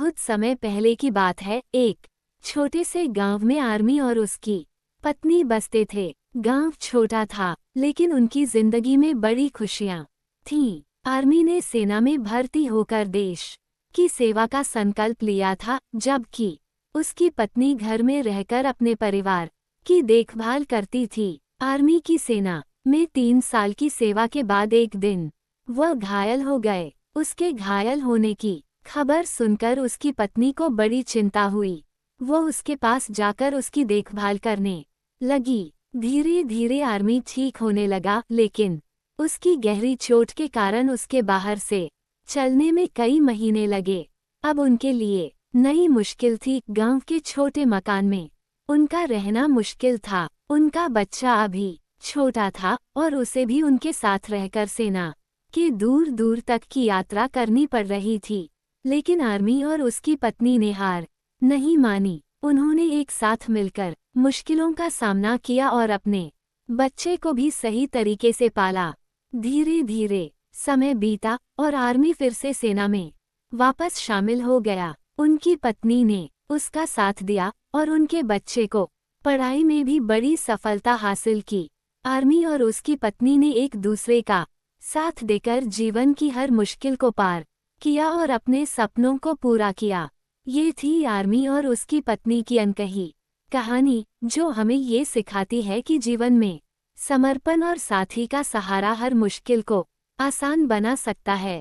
बहुत समय पहले की बात है। एक छोटे से गांव में आर्मी और उसकी पत्नी बसते थे। गांव छोटा था, लेकिन उनकी जिंदगी में बड़ी खुशियां थीं। आर्मी ने सेना में भर्ती होकर देश की सेवा का संकल्प लिया था, जबकि उसकी पत्नी घर में रहकर अपने परिवार की देखभाल करती थी। आर्मी की सेना में 3 साल की सेवा के बाद एक दिन वह घायल हो गए। उसके घायल होने की खबर सुनकर उसकी पत्नी को बड़ी चिंता हुई। वो उसके पास जाकर उसकी देखभाल करने लगी। धीरे धीरे आर्मी ठीक होने लगा, लेकिन उसकी गहरी चोट के कारण उसके बाहर से चलने में कई महीने लगे। अब उनके लिए नई मुश्किल थी। गांव के छोटे मकान में उनका रहना मुश्किल था। उनका बच्चा अभी छोटा था और उसे भी उनके साथ रहकर सेना के दूर दूर तक की यात्रा करनी पड़ रही थी। लेकिन आर्मी और उसकी पत्नी ने हार नहीं मानी। उन्होंने एक साथ मिलकर मुश्किलों का सामना किया और अपने बच्चे को भी सही तरीके से पाला। धीरे धीरे समय बीता और आर्मी फिर से सेना में वापस शामिल हो गया। उनकी पत्नी ने उसका साथ दिया और उनके बच्चे को पढ़ाई में भी बड़ी सफलता हासिल की। आर्मी और उसकी पत्नी ने एक दूसरे का साथ देकर जीवन की हर मुश्किल को पार किया और अपने सपनों को पूरा किया। ये थी आर्मी और उसकी पत्नी की अनकही कहानी, जो हमें ये सिखाती है कि जीवन में समर्पण और साथी का सहारा हर मुश्किल को आसान बना सकता है।